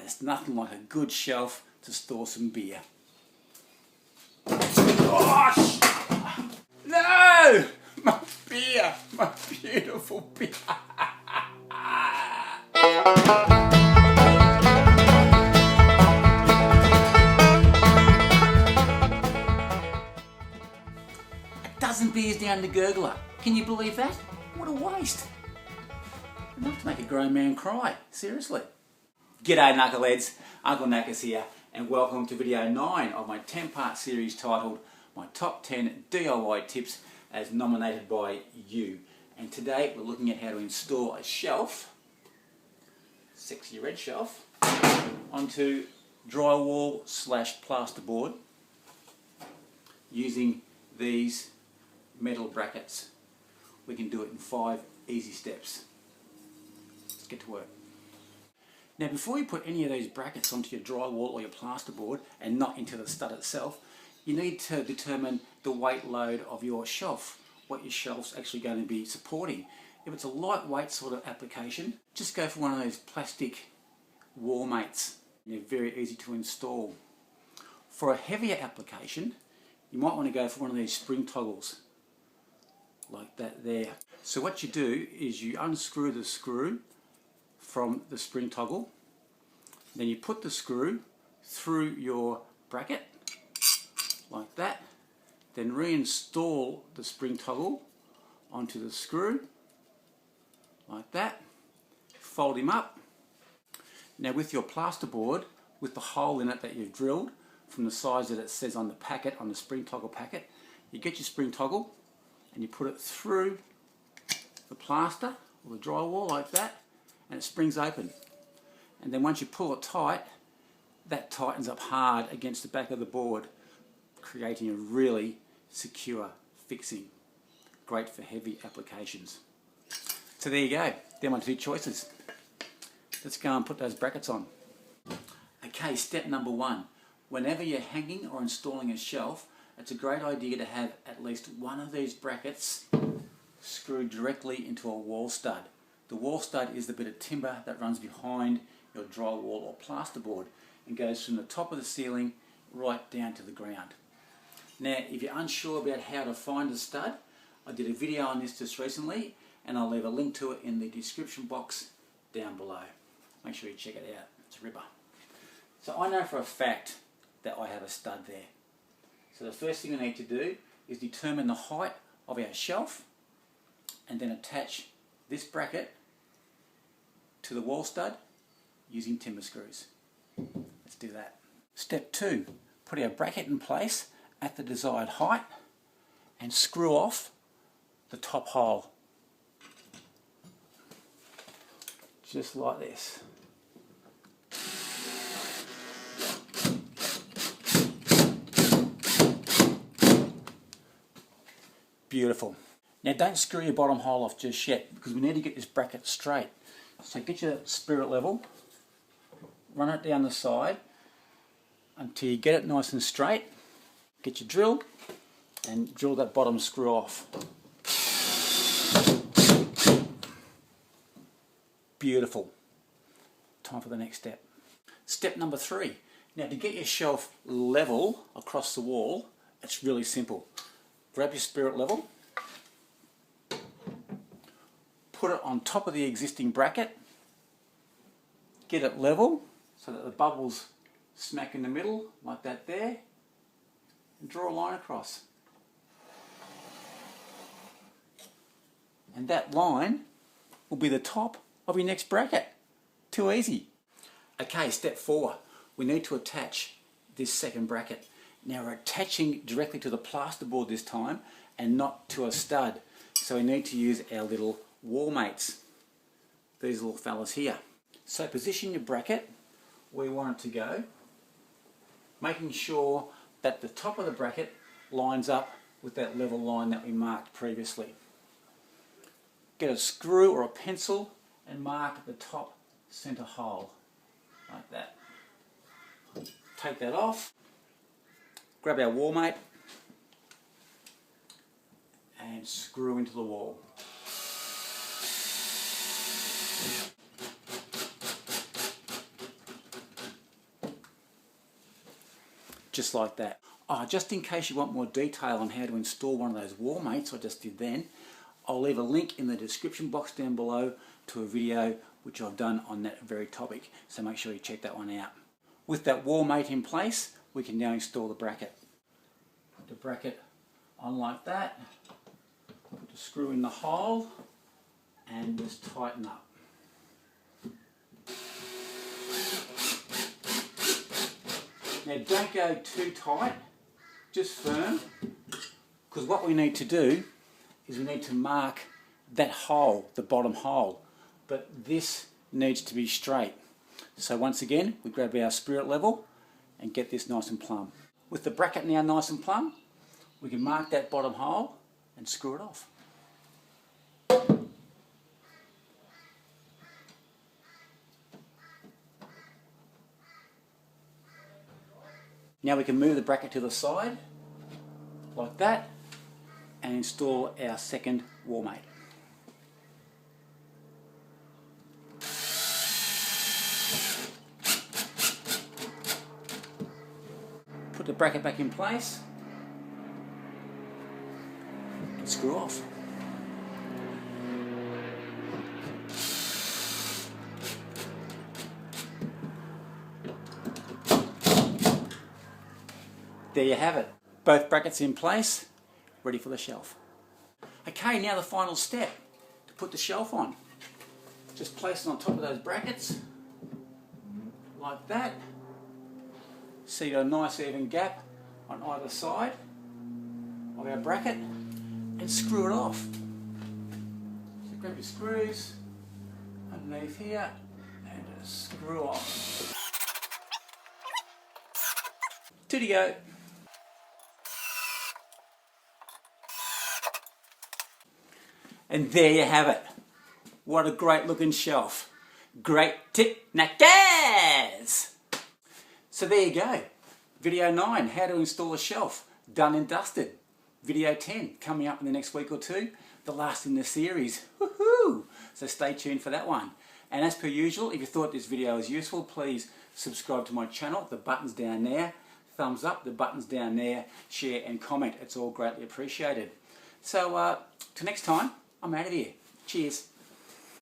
It's nothing like a good shelf to store some beer. Gosh! No! My beer! My beautiful beer! A dozen beers down the gurgler. Can you believe that? What a waste. Enough to make a grown man cry. Seriously. G'day Knuckleheads, Uncle Knackers here, and welcome to video 9 of my 10-part series titled My Top 10 DIY Tips as nominated by you. And today we're looking at how to install a shelf, sexy red shelf, onto drywall / plasterboard using these metal brackets. We can do it in 5 easy steps. Let's get to work. Now before you put any of these brackets onto your drywall or your plasterboard and not into the stud itself, you need to determine the weight load of your shelf, what your shelf's actually going to be supporting. If it's a lightweight sort of application, just go for one of those plastic wall mates. They're very easy to install. For a heavier application, you might want to go for one of these spring toggles, like that there. So what you do is you unscrew the screw from the spring toggle, then you put the screw through your bracket like that, then reinstall the spring toggle onto the screw like that, fold him up. Now with your plasterboard, with the hole in it that you've drilled from the size that it says on the packet, on the spring toggle packet, you get your spring toggle and you put it through the plaster or the drywall like that, and it springs open. And then once you pull it tight, that tightens up hard against the back of the board, creating a really secure fixing. Great for heavy applications. So there you go, they're my 2 choices. Let's go and put those brackets on. Okay, step number 1. Whenever you're hanging or installing a shelf, it's a great idea to have at least one of these brackets screwed directly into a wall stud. The wall stud is the bit of timber that runs behind your drywall or plasterboard and goes from the top of the ceiling right down to the ground. Now, if you're unsure about how to find a stud, I did a video on this just recently, and I'll leave a link to it in the description box down below. Make sure you check it out. It's a ripper. So I know for a fact that I have a stud there. So the first thing we need to do is determine the height of our shelf and then attach this bracket to the wall stud using timber screws. Let's do that. Step 2, put our bracket in place at the desired height and screw off the top hole. Just like this. Beautiful. Now don't screw your bottom hole off just yet, because we need to get this bracket straight. So get your spirit level, run it down the side until you get it nice and straight. Get your drill and drill that bottom screw off. Beautiful. Time for the next step. Step number 3. Now to get your shelf level across the wall, it's really simple. Grab your spirit level, put it on top of the existing bracket, get it level so that the bubbles smack in the middle like that there, and draw a line across. And that line will be the top of your next bracket. Too easy. Okay, step 4. We need to attach this second bracket. Now we're attaching directly to the plasterboard this time and not to a stud. So we need to use our little wall mates. These little fellas here. So position your bracket where you want it to go, making sure that the top of the bracket lines up with that level line that we marked previously. Get a screw or a pencil and mark the top center hole like that. Take that off, grab our wall mate and screw into the wall. just like that. Oh, just in case you want more detail on how to install one of those wall mates I just did then, I'll leave a link in the description box down below to a video which I've done on that very topic, so make sure you check that one out. With that wall mate in place, we can now install the bracket. Put the bracket on like that, put the screw in the hole, and just tighten up. Now don't go too tight, just firm, because what we need to do is we need to mark that hole, the bottom hole, but this needs to be straight. So once again, we grab our spirit level and get this nice and plumb. With the bracket now nice and plumb, we can mark that bottom hole and screw it off. Now we can move the bracket to the side, like that, and install our second wall mate. Put the bracket back in place and screw off. There you have it. Both brackets in place, ready for the shelf. Okay, now the final step, to put the shelf on. Just place it on top of those brackets, like that. So you've got a nice even gap on either side of our bracket, and screw it off. So grab your screws underneath here and just screw off. Two to go. And there you have it. What a great looking shelf. Great knackers! So there you go. Video 9, how to install a shelf. Done and dusted. Video 10, coming up in the next week or two. The last in the series. Woohoo! So stay tuned for that one. And as per usual, if you thought this video was useful, please subscribe to my channel. The button's down there. Thumbs up, the button's down there. Share and comment. It's all greatly appreciated. So till next time, I'm out of here. Cheers.